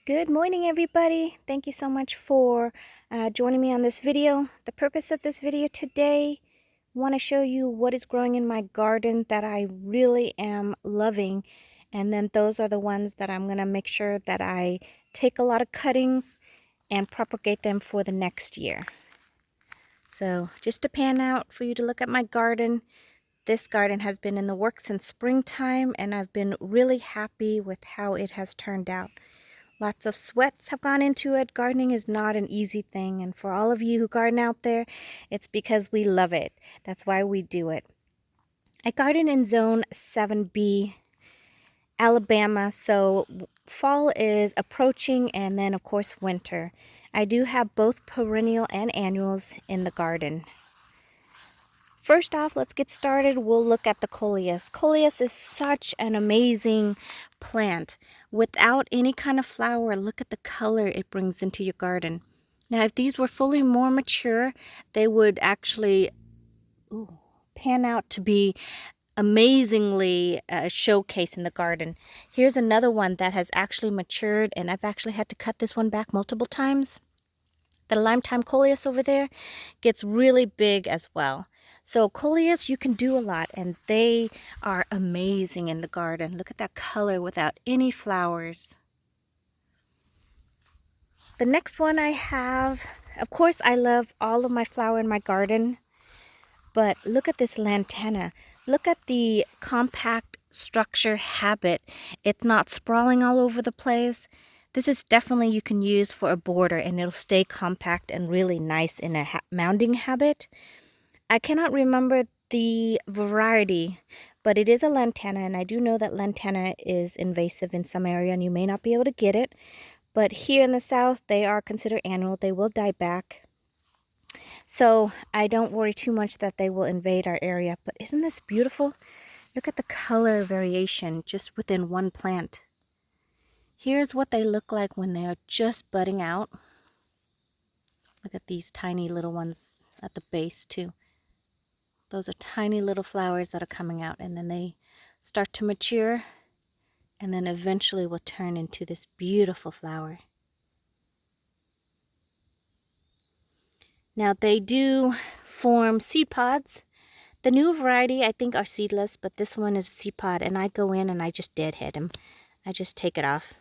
Good morning, everybody. Thank you so much for joining me on this video. The purpose of this video today, I want to show you what is growing in my garden that I really am loving. And then those are the ones that I'm going to make sure that I take a lot of cuttings and propagate them for the next year. So just to pan out for you to look at my garden. This garden has been in the works since springtime, and I've been really happy with how it has turned out. Lots of sweats have gone into it. Gardening is not an easy thing, and for all of you who garden out there, it's because we love it. That's why we do it. I garden in Zone 7B, Alabama, so fall is approaching, and then of course winter. I do have both perennial and annuals in the garden. First off, let's get started. We'll look at the coleus. Coleus is such an amazing plant. Without any kind of flower, look at the color it brings into your garden. Now, if these were fully more mature, they would actually pan out to be amazingly showcase in the garden. Here's another one that has actually matured, and I've actually had to cut this one back multiple times. The Lime-Time Coleus over there gets really big as well. So coleus, you can do a lot, and they are amazing in the garden. Look at that color without any flowers. The next one I have, of course, I love all of my flower in my garden, but look at this lantana. Look at the compact structure habit. It's not sprawling all over the place. This is definitely you can use for a border, and it'll stay compact and really nice in a mounding habit. I cannot remember the variety, but it is a lantana, and I do know that lantana is invasive in some area, and you may not be able to get it. But here in the south, they are considered annual. They will die back. So I don't worry too much that they will invade our area. But isn't this beautiful? Look at the color variation just within one plant. Here's what they look like when they are just budding out. Look at these tiny little ones at the base too. Those are tiny little flowers that are coming out, and then they start to mature, and then eventually will turn into this beautiful flower. Now they do form seed pods. The new variety I think are seedless, but this one is a seed pod, and I go in and I just deadhead them. I just take it off,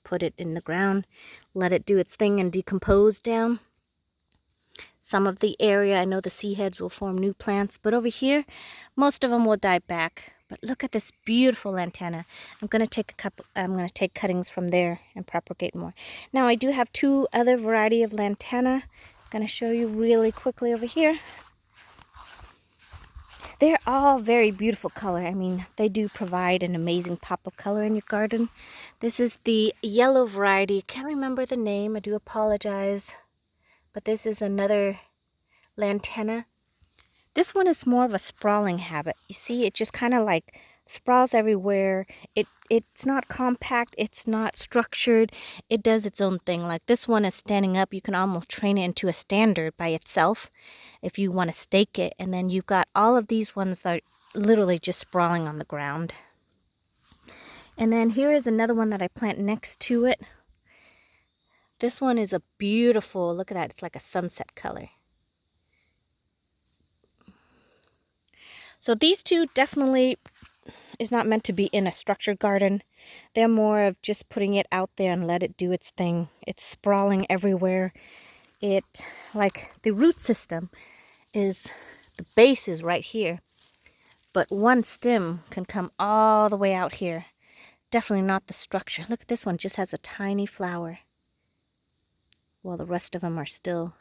put it in the ground, let it do its thing and decompose down. Some of the area, I know the seed heads will form new plants, but over here, most of them will die back. But look at this beautiful lantana. I'm going to take cuttings from there and propagate more. Now I do have two other variety of lantana. I'm going to show you really quickly over here. They're all very beautiful color. I mean, they do provide an amazing pop of color in your garden. This is the yellow variety. Can't remember the name. I do apologize. But this is another lantana. This one is more of a sprawling habit. You see, it just kind of like sprawls everywhere. It's not compact. It's not structured. It does its own thing. Like this one is standing up. You can almost train it into a standard by itself if you want to stake it. And then you've got all of these ones that are literally just sprawling on the ground. And then here is another one that I plant next to it. This one is a beautiful, look at that, it's like a sunset color. So these two definitely is not meant to be in a structured garden. They're more of just putting it out there and let it do its thing. It's sprawling everywhere. Like the root system is, the base is right here, but one stem can come all the way out here. Definitely not the structure. Look at this one, just has a tiny flower, while the rest of them are still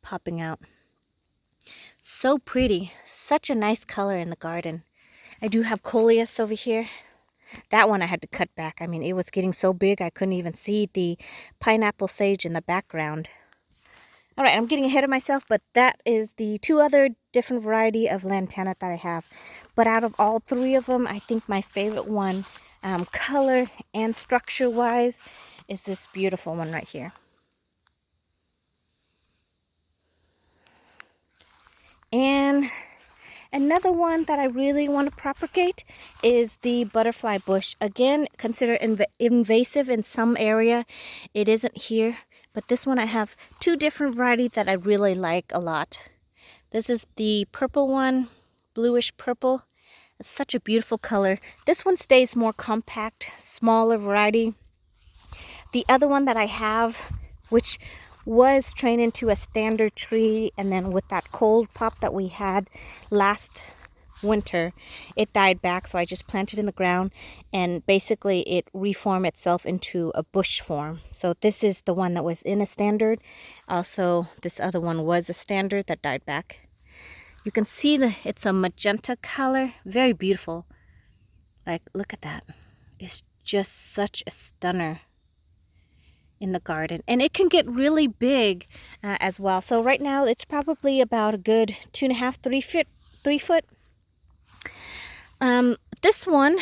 popping out. So pretty. Such a nice color in the garden. I do have coleus over here. That one I had to cut back. I mean, it was getting so big I couldn't even see the pineapple sage in the background. All right, I'm getting ahead of myself, but that is the two other different variety of lantana that I have. But out of all three of them, I think my favorite one, color and structure-wise, is this beautiful one right here. And Another one that I really want to propagate is the butterfly bush. Again, considered invasive in some area. It isn't here, but this one I have two different varieties that I really like a lot. This is the purple one, bluish purple. It's such a beautiful color. This one stays more compact, smaller variety. The other one that I have, which was trained into a standard tree, and then with that cold pop that we had last winter, it died back, so I just planted in the ground, and basically it reformed itself into a bush form. So this is the one that was in a standard. Also, this other one was a standard that died back. You can see that it's a magenta color, very beautiful. Like, look at that. It's just such a stunner in the garden, and it can get really big as well. So right now it's probably about a good 2.5, 3 foot. This one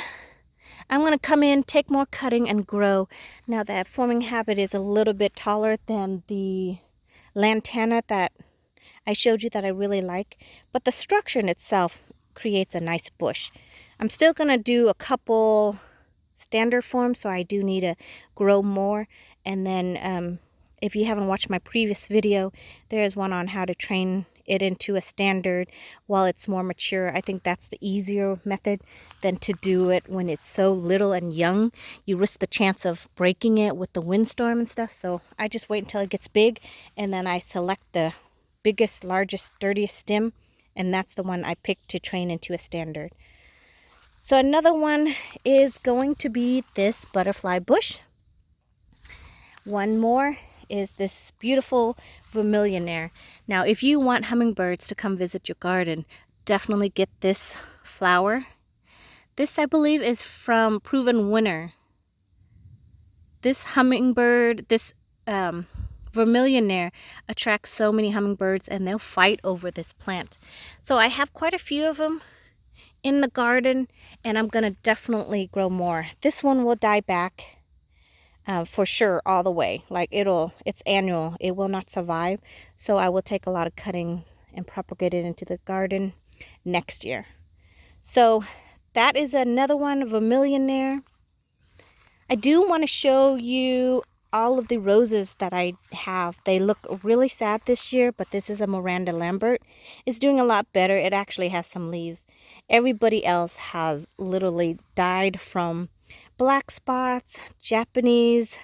I'm going to come in, take more cutting, and grow. Now that forming habit is a little bit taller than the lantana that I showed you that I really like, but the structure in itself creates a nice bush. I'm still going to do a couple standard forms, so I do need to grow more. And then if you haven't watched my previous video, there is one on how to train it into a standard while it's more mature. I think that's the easier method than to do it when it's so little and young. You risk the chance of breaking it with the windstorm and stuff. So I just wait until it gets big, and then I select the biggest, largest, sturdiest stem, and that's the one I picked to train into a standard. So another one is going to be this butterfly bush. One more is this beautiful vermilionaire. Now, if you want hummingbirds to come visit your garden, definitely get this flower. This, I believe, is from Proven Winner. This hummingbird, this vermilionaire attracts so many hummingbirds, and they'll fight over this plant. So I have quite a few of them in the garden, and I'm going to definitely grow more. This one will die back. For sure, all the way. Like, it's annual. It will not survive. So I will take a lot of cuttings and propagate it into the garden next year. So that is another one, vermilionaire. I do want to show you all of the roses that I have. They look really sad this year, but this is a Miranda Lambert. It's doing a lot better. It actually has some leaves. Everybody else has literally died from black spots, Japanese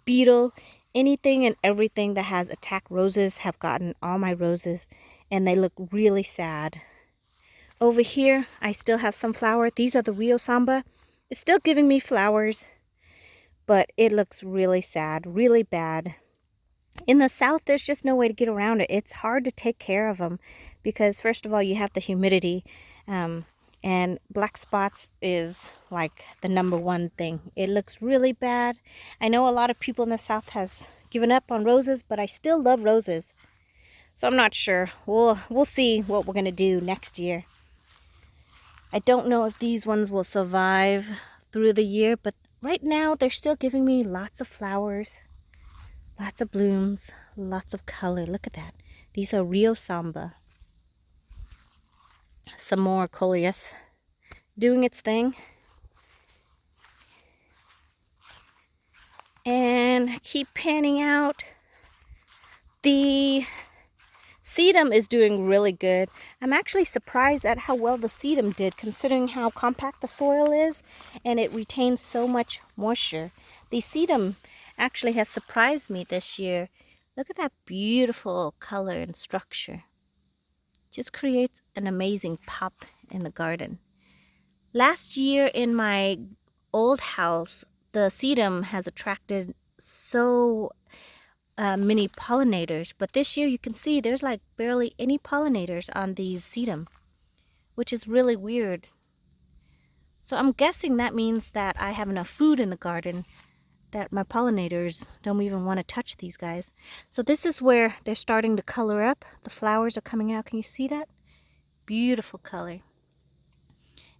beetle, anything and everything that has attacked roses have gotten all my roses, and they look really sad. Over here, I still have some flower. These are the Rio Samba. It's still giving me flowers, but it looks really sad, really bad. In the south, there's just no way to get around it. It's hard to take care of them because, first of all, you have the humidity. And black spots is like the #1 thing. It looks really bad. I know a lot of people in the south has given up on roses, but I still love roses. So I'm not sure. We'll see what we're going to do next year. I don't know if these ones will survive through the year, but right now they're still giving me lots of flowers, lots of blooms, lots of color. Look at that. These are Rio Samba. Some more coleus doing its thing. And keep panning out. The sedum is doing really good. I'm actually surprised at how well the sedum did, considering how compact the soil is and it retains so much moisture. The sedum actually has surprised me this year. Look at that beautiful color and structure. Just creates an amazing pop in the garden. Last year in my old house, the sedum has attracted so many pollinators, but this year you can see there's like barely any pollinators on these sedum, which is really weird. So I'm guessing that means that I have enough food in the garden that my pollinators don't even want to touch these guys. So this is where they're starting to color up. The flowers are coming out. Can you see that? Beautiful color.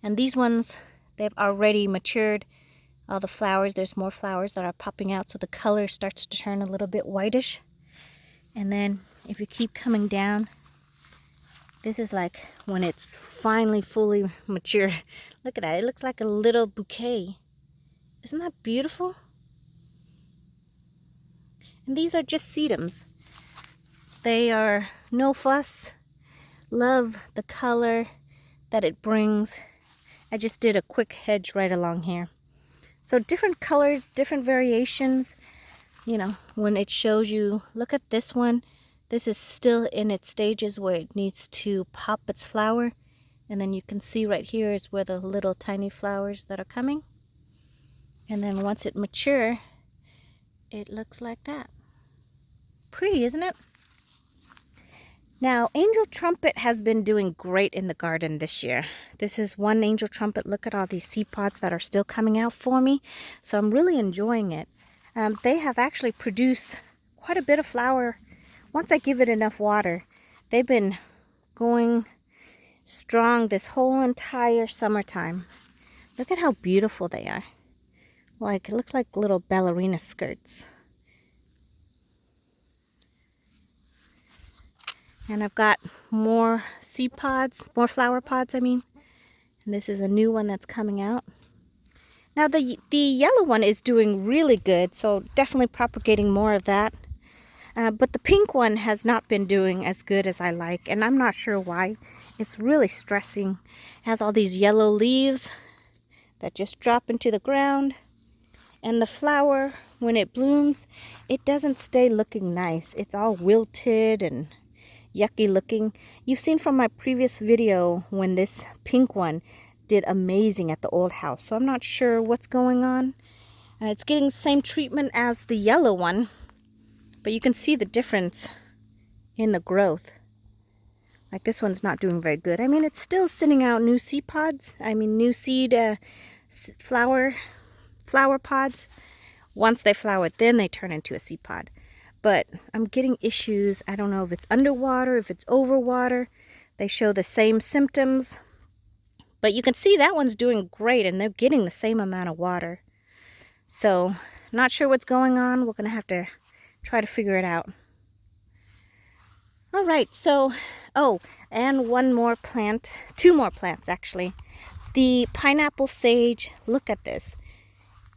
And these ones, they've already matured. All the flowers, there's more flowers that are popping out, so the color starts to turn a little bit whitish. And then if you keep coming down, This is like when it's finally fully mature. Look at that. It looks like a little bouquet. Isn't that beautiful? And these are just sedums. They are no fuss. Love the color that it brings. I just did a quick hedge right along here. So different colors, different variations. You know, when it shows you, look at this one. This is still in its stages where it needs to pop its flower. And then you can see right here is where the little tiny flowers that are coming. And then once it matures, it looks like that. Pretty, isn't it? Now, Angel Trumpet has been doing great in the garden this year. This is one Angel Trumpet. Look at all these seed pods that are still coming out for me. So I'm really enjoying it. They have actually produced quite a bit of flower. Once I give it enough water, they've been going strong this whole entire summertime. Look at how beautiful they are. Like, it looks like little ballerina skirts. And I've got more seed pods, more flower pods, I mean. And this is a new one that's coming out. Now the yellow one is doing really good, so definitely propagating more of that. But the pink one has not been doing as good as I like, and I'm not sure why. It's really stressing. It has all these yellow leaves that just drop into the ground. And the flower, when it blooms, it doesn't stay looking nice. It's all wilted and yucky looking. You've seen from my previous video when this pink one did amazing at the old house. So I'm not sure what's going on. It's getting the same treatment as the yellow one. But you can see the difference in the growth. Like this one's not doing very good. I mean, it's still sending out new seed pods. I mean, new seed flower pods. Once they flower, then they turn into a seed pod. But I'm getting issues. I don't know if it's underwater, if it's overwater. They show the same symptoms. But you can see that one's doing great, and they're getting the same amount of water. So, not sure what's going on. We're going to have to try to figure it out. All right, so, and one more plant, two more plants actually. The pineapple sage, look at this.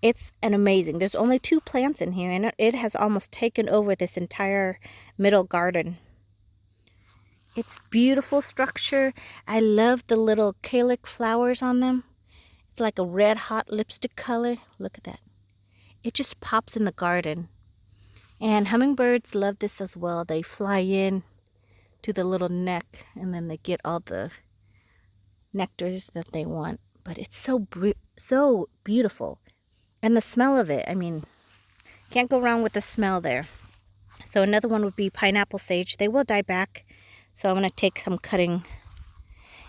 It's an amazing. There's only 2 plants in here, and it has almost taken over this entire middle garden. It's beautiful structure. I love the little calyx flowers on them. It's like a red hot lipstick color. Look at that. It just pops in the garden. And hummingbirds love this as well. They fly in to the little neck, and then they get all the nectars that they want. But it's so beautiful. And the smell of it, I mean, can't go wrong with the smell there. So another one would be pineapple sage. They will die back, so I'm going to take some cutting.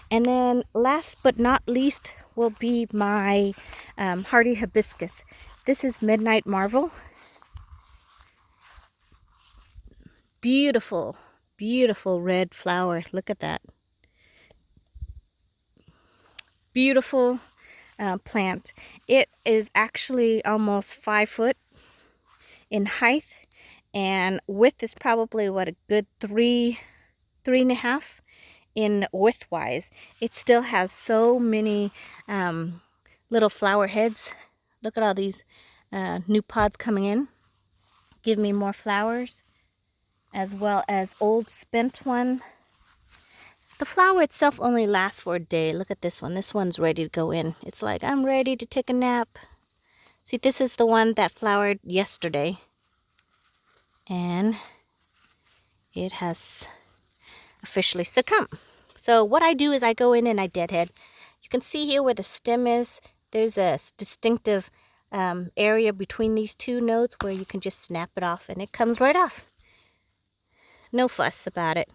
And then last but not least will be my hardy hibiscus. This is Midnight Marvel. Beautiful, beautiful red flower. Look at that. Beautiful plant. It is actually almost 5 foot in height, and width is probably what, a good 3.5 in width wise. It still has so many little flower heads. Look at all these new pods coming in. Give me more flowers, as well as old spent one. The flower itself only lasts for a day. Look at this one. This one's ready to go in. It's like, I'm ready to take a nap. See, this is the one that flowered yesterday. And it has officially succumbed. So what I do is I go in and I deadhead. You can see here where the stem is. There's a distinctive area between these 2 nodes where you can just snap it off, and it comes right off. No fuss about it.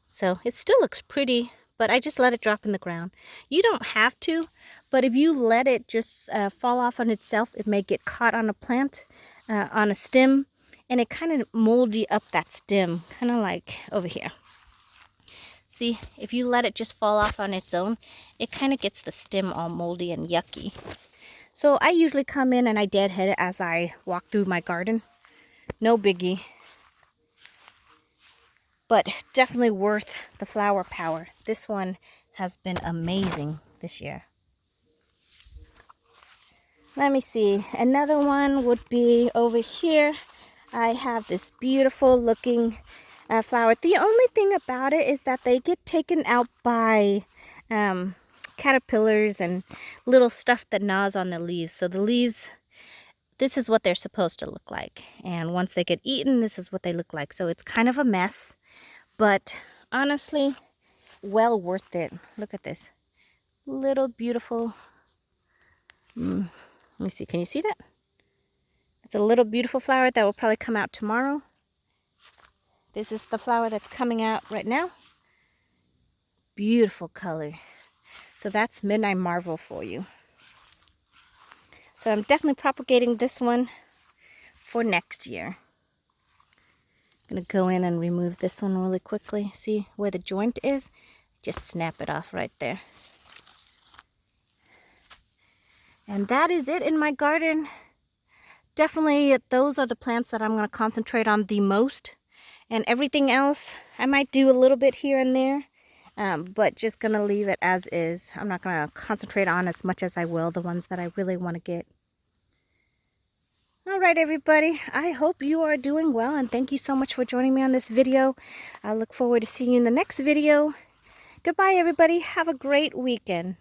So it still looks pretty, but I just let it drop in the ground. You don't have to, but if you let it just fall off on itself, it may get caught on a plant, on a stem, and it kind of moldy up that stem, kind of like over here. See, if you let it just fall off on its own, it kind of gets the stem all moldy and yucky. So I usually come in and I deadhead it as I walk through my garden. No biggie. but definitely worth the flower power. This one has been amazing this year. Let me see. Another one would be over here. I have this beautiful looking flower. The only thing about it is that they get taken out by caterpillars and little stuff that gnaws on the leaves. So the leaves, this is what they're supposed to look like. And once they get eaten, this is what they look like. So it's kind of a mess, but honestly, well worth it. Look at this little beautiful, let me see, can you see that? It's a little beautiful flower that will probably come out tomorrow. This is the flower that's coming out right now. Beautiful color. So that's Midnight Marvel for you. So I'm definitely propagating this one for next year. I'm going to go in and remove this one really quickly. See where the joint is? Just snap it off right there. And that is it in my garden. Definitely those are the plants that I'm going to concentrate on the most. And everything else, I might do a little bit here and there. But just going to leave it as is. I'm not going to concentrate on as much as I will the ones that I really want to get. Alright everybody, I hope you are doing well, and thank you so much for joining me on this video. I look forward to seeing you in the next video. Goodbye everybody, have a great weekend.